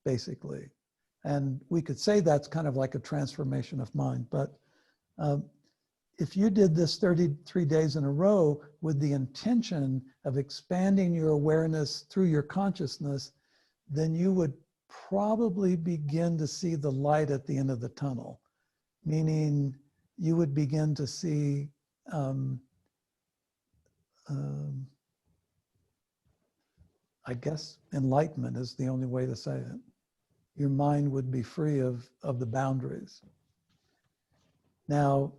basically. And we could say that's kind of like a transformation of mind. But if you did this 33 days in a row with the intention of expanding your awareness through your consciousness, then you would probably begin to see the light at the end of the tunnel, meaning you would begin to see I guess enlightenment is the only way to say it. Your mind would be free of the boundaries. Now,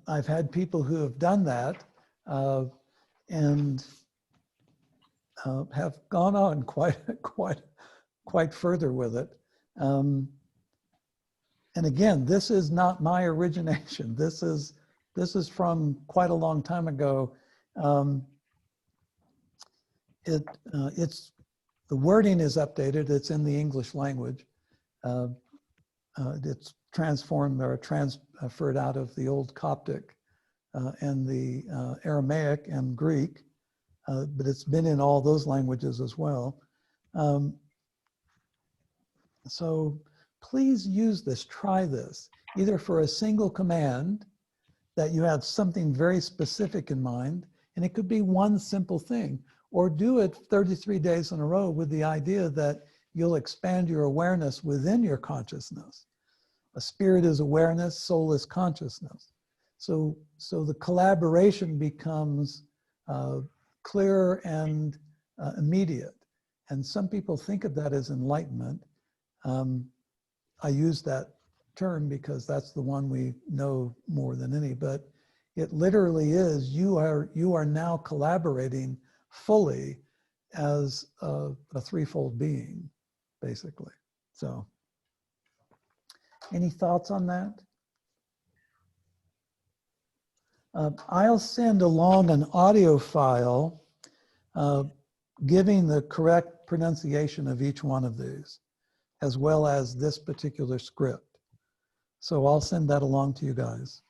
I've had people who have done that and have gone on quite further with it. And again, this is not my origination. This is from quite a long time ago. The wording is updated. It's in the English language. It's transformed or transferred out of the old Coptic and the Aramaic and Greek, but it's been in all those languages as well. So please use this, try this, either for a single command that you have something very specific in mind, and it could be one simple thing, or do it 33 days in a row with the idea that you'll expand your awareness within your consciousness. A spirit is awareness, soul is consciousness. So the collaboration becomes clear and immediate. And some people think of that as enlightenment. I use that term because that's the one we know more than any, but it literally is, you are now collaborating fully as a threefold being, basically. So, any thoughts on that? I'll send along an audio file giving the correct pronunciation of each one of these, as well as this particular script. So I'll send that along to you guys.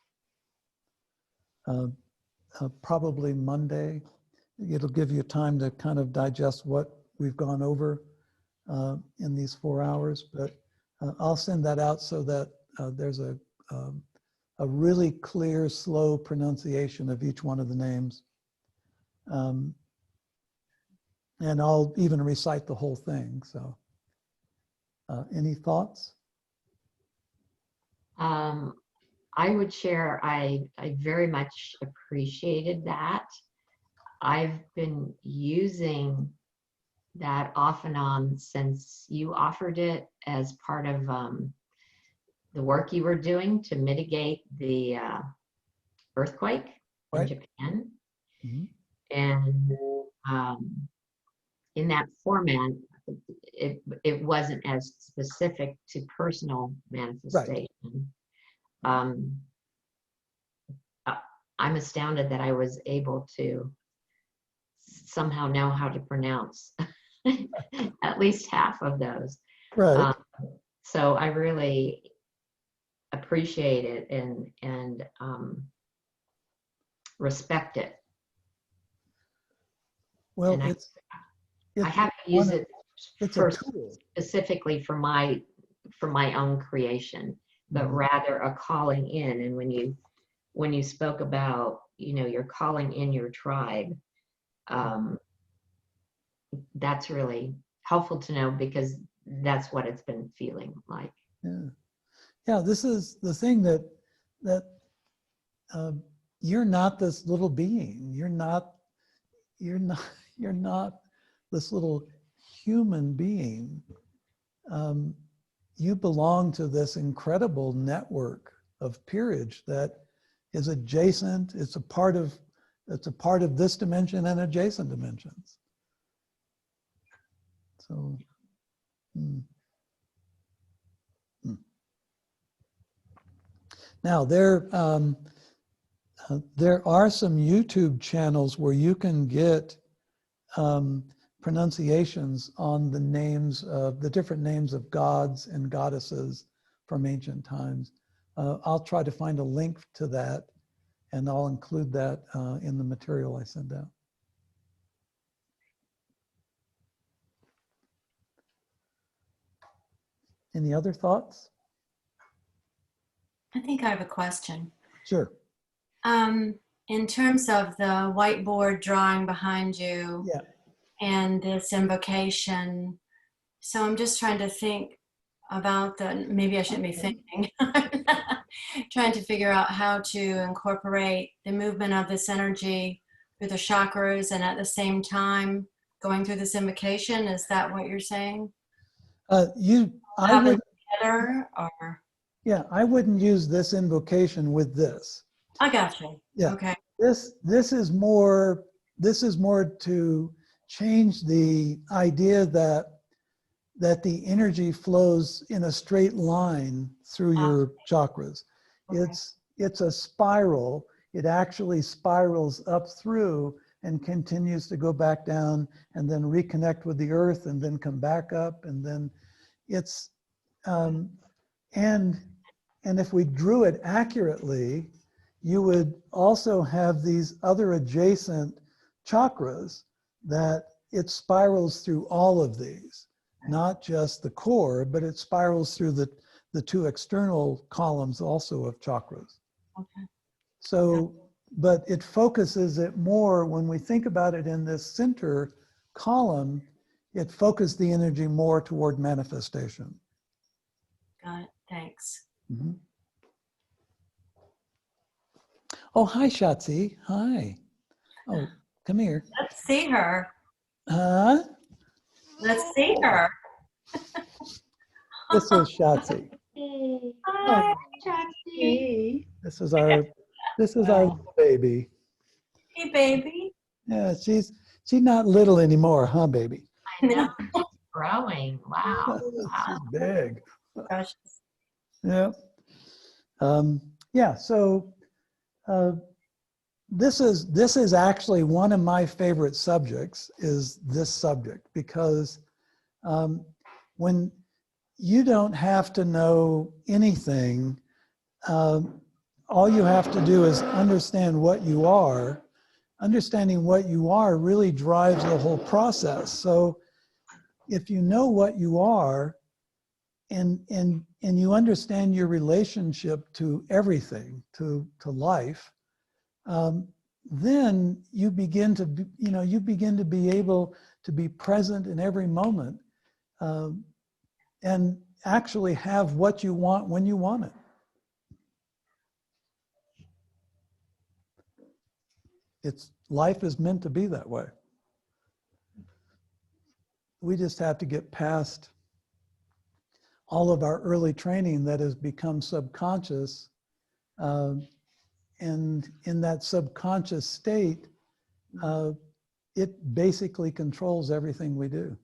Probably Monday. It'll give you time to kind of digest what we've gone over in these 4 hours, but I'll send that out so that there's a really clear, slow pronunciation of each one of the names. And I'll even recite the whole thing, so. Any thoughts? I would share, I very much appreciated that. I've been using that off and on since you offered it as part of the work you were doing to mitigate the earthquake in Japan. Mm-hmm. And in that format, it wasn't as specific to personal manifestation. Right. I'm astounded that I was able to somehow know how to pronounce at least half of those. Right. So I really appreciate it and respect it. Well, and I haven't used it specifically for my own creation, but rather a calling in. And when you spoke about, you're calling in your tribe, that's really helpful to know, because that's what it's been feeling like. Yeah, this is the thing that you're not this little being. You're not this little human being. You belong to this incredible network of peerage that is adjacent. It's a part of this dimension and adjacent dimensions. So, Now there are some YouTube channels where you can get pronunciations on the names of the different names of gods and goddesses from ancient times. I'll try to find a link to that, and I'll include that in the material I send out. Any other thoughts? I think I have a question. Sure. In terms of the whiteboard drawing behind you Yeah. and this invocation, so I'm just trying to think about maybe I shouldn't be thinking, trying to figure out how to incorporate the movement of this energy through the chakras and at the same time going through this invocation. Is that what you're saying? I Have would, it together, or? yeah, I wouldn't use this invocation with this. I got you. Yeah. Okay. This is more to change the idea that the energy flows in a straight line through your chakras. Okay. It's a spiral. It actually spirals up through and continues to go back down and then reconnect with the earth and then come back up, and then it's and if we drew it accurately, you would also have these other adjacent chakras that it spirals through all of these, not just the core, but it spirals through the two external columns also of chakras. Okay. So, but it focuses it more, when we think about it in this center column, it focused the energy more toward manifestation. Got it. Thanks. Mm-hmm. Oh, hi, Shotzi. Hi. Oh, come here. Let's see her. Huh? Let's see her. This is Shotzi. Hey, Hi. Chatsy. This is our little baby. Hey, baby. Yeah, she's not little anymore, huh, baby? I know, she's growing. Wow. She's big. Gosh. Yeah. Yeah. So this is actually one of my favorite subjects, is this subject, because when you don't have to know anything, all you have to do is understand what you are. Understanding what you are really drives the whole process. So if you know what you are, and you understand your relationship to everything, to life, then you begin to be able to be present in every moment, and actually have what you want when you want it. Life is meant to be that way. We just have to get past all of our early training that has become subconscious, and in that subconscious state, it basically controls everything we do.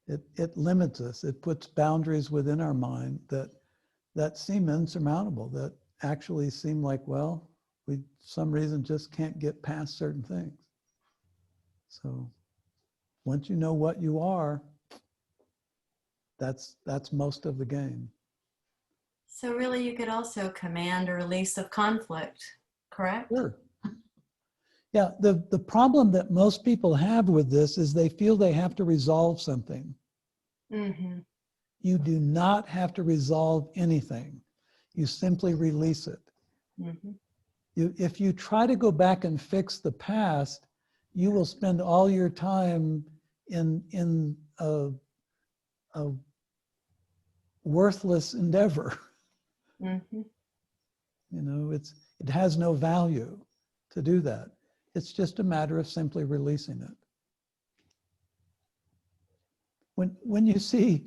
It limits us. It puts boundaries within our mind that seem insurmountable, that actually seem like, well, we for some reason just can't get past certain things. So once you know what you are, that's most of the game. So really, you could also command a release of conflict, correct? Sure. Yeah, the problem that most people have with this is they feel they have to resolve something. Mm-hmm. You do not have to resolve anything. You simply release it. Mm-hmm. If you try to go back and fix the past, you will spend all your time in a worthless endeavor. Mm-hmm. You know, it has no value to do that. It's just a matter of simply releasing it. When you see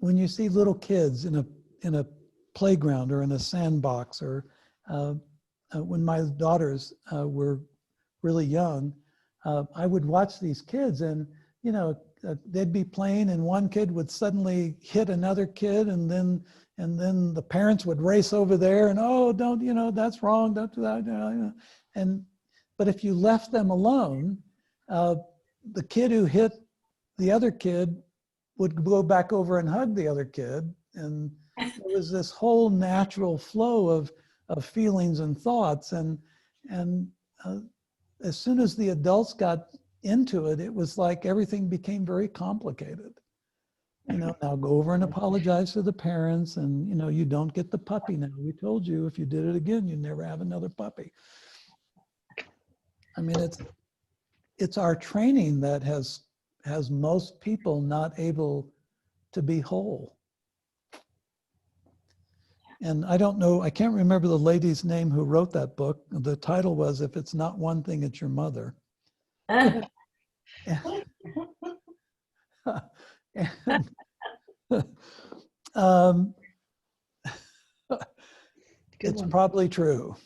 little kids in a playground or in a sandbox, or when my daughters were really young, I would watch these kids, and they'd be playing, and one kid would suddenly hit another kid, and then the parents would race over there and, oh, don't, that's wrong, don't do that, but if you left them alone, the kid who hit the other kid would go back over and hug the other kid, and there was this whole natural flow of feelings and thoughts, and as soon as the adults got into it, it was like everything became very complicated. Now go over and apologize to the parents, and, you don't get the puppy now. We told you if you did it again, you'd never have another puppy. I mean, it's our training that has most people not able to be whole. And I don't know, I can't remember the lady's name who wrote that book. The title was, If It's Not One Thing, It's Your Mother. And, um, it's probably true.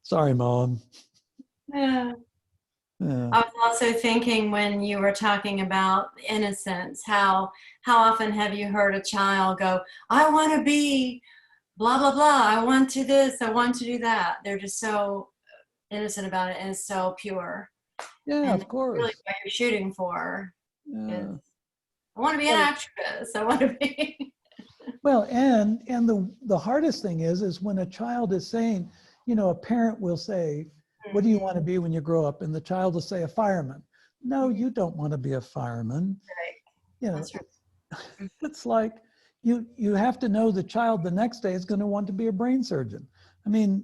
Sorry, Mom. Yeah. Yeah. I was also thinking when you were talking about innocence, how often have you heard a child go, I want to be blah, blah, blah. I want to this, I want to do that. They're just so innocent about it, and it's so pure. Yeah, And of course. really what you're shooting for Yeah. is, I want to be an actress. I want to be. Well, and the hardest thing is when a child is saying, a parent will say, what do you want to be when you grow up? And the child will say, a fireman. No, you don't want to be a fireman. Right. That's right. It's like you have to know the child the next day is going to want to be a brain surgeon. I mean,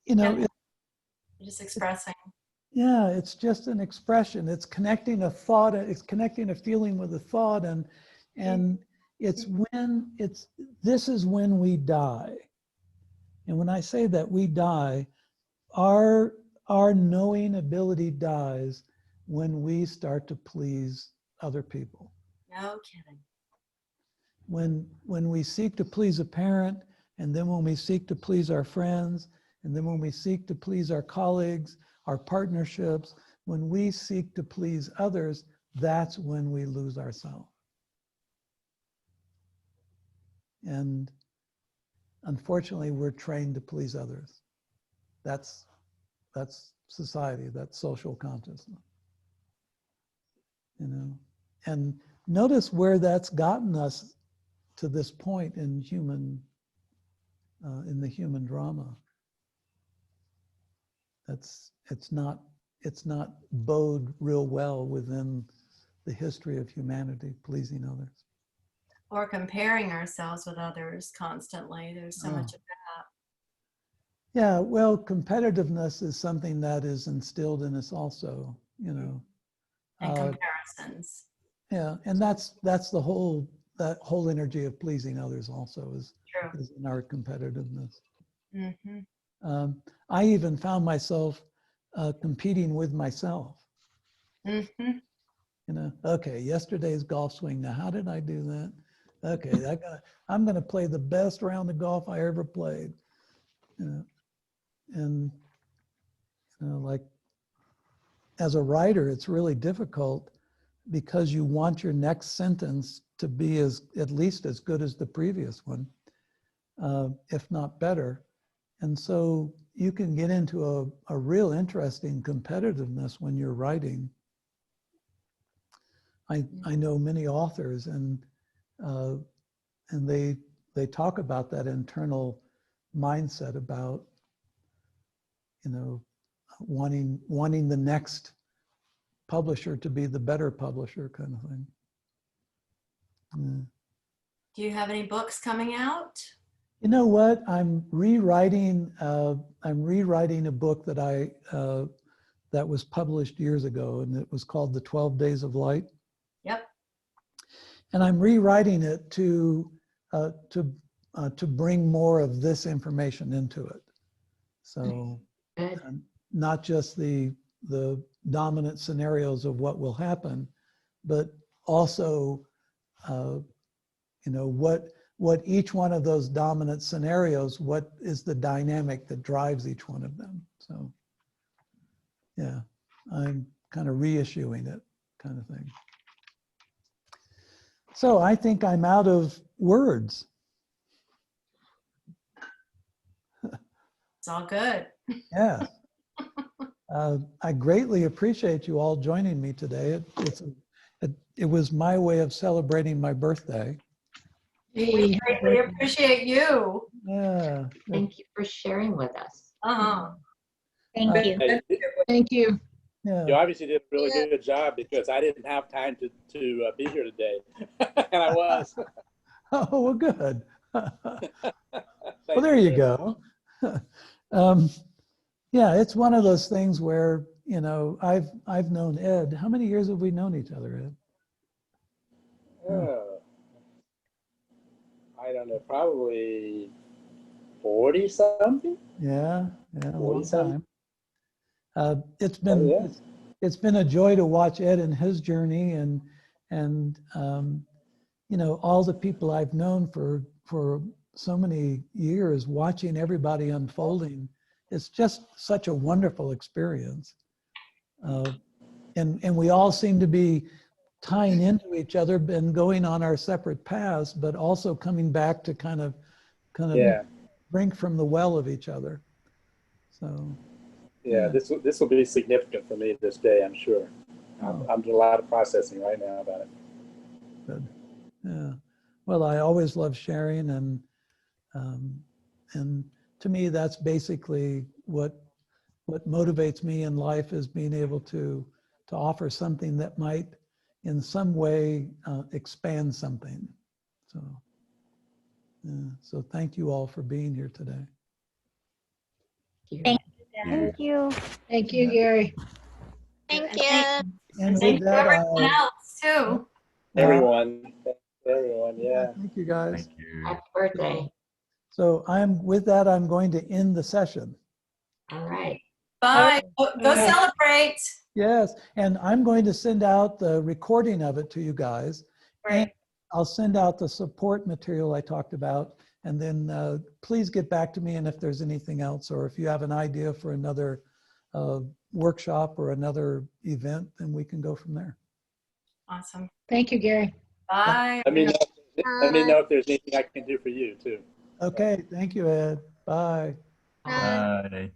You're just expressing. Yeah, it's just an expression. It's connecting a thought. It's connecting a feeling with a thought, and this is when we die. And when I say that we die, our knowing ability dies when we start to please other people. No kidding. When we seek to please a parent, and then when we seek to please our friends, and then when we seek to please our colleagues, our partnerships, when we seek to please others, that's when we lose ourselves. And unfortunately, we're trained to please others. That's society, that's social consciousness. And notice where that's gotten us to this point in the human drama. It's not bode real well within the history of humanity, pleasing others. Or comparing ourselves with others constantly. There's so much of that. Yeah, well, competitiveness is something that is instilled in us also, And comparisons. Yeah, and that's that whole energy of pleasing others also is in our competitiveness. Mm-hmm. I even found myself competing with myself. Mm-hmm. Okay, yesterday's golf swing. Now, how did I do that? Okay, I'm gonna play the best round of golf I ever played. And like as a writer, it's really difficult because you want your next sentence to be at least as good as the previous one, if not better. And so you can get into a real interesting competitiveness when you're writing. I know many authors, and they talk about that internal mindset about wanting the next publisher to be the better publisher, kind of thing. Yeah. Do you have any books coming out? You know what? I'm rewriting a book that was published years ago, and it was called The 12 Days of Light. Yep. And I'm rewriting it to bring more of this information into it. So not just the dominant scenarios of what will happen, but also what each one of those dominant scenarios, what is the dynamic that drives each one of them. So yeah, I'm kind of reissuing it, kind of thing. So I think I'm out of words. It's all good. Yeah. I greatly appreciate you all joining me today. It was my way of celebrating my birthday. We greatly appreciate you. Yeah. Thank you for sharing with us. Uh-huh. Thank you. Thank you. Yeah. You obviously did a really good job because I didn't have time to be here today, and I was. Oh, well, good. Well, Thank there you very go. um, yeah, it's one of those things where, I've known Ed. How many years have we known each other, Ed? much. I don't know, probably 40 something. Yeah, a 40 long something. time. It's Oh, been yeah. it's been a joy to watch Ed and his journey, and all the people I've known for so many years, watching everybody unfolding. It's just such a wonderful experience, and we all seem to be tying into each other and going on our separate paths, but also coming back to kind of Yeah. drink from the well of each other. So. Yeah, this will be significant for me this day, I'm sure. Oh. I'm doing a lot of processing right now about it. Good. Yeah. Well, I always love sharing, and to me, that's basically what motivates me in life, is being able to offer something that might, in some way, expand something. So, yeah. So thank you all for being here today. Thank Thank you. Thank you, Gary. Thank And you. And thank with you that, everyone else too. Everyone, yeah. Thank you, guys. Thank you. Happy birthday. So with that, I'm going to end the session. All right. Bye. Go celebrate. Yes, and I'm going to send out the recording of it to you guys. And Great. I'll send out the support material I talked about, and then please get back to me, and if there's anything else, or if you have an idea for another workshop or another event, then we can go from there. Awesome. Thank you, Gary. Bye. Let me know if there's anything I can do for you too. Okay, thank you, Ed. Bye. Bye. Bye.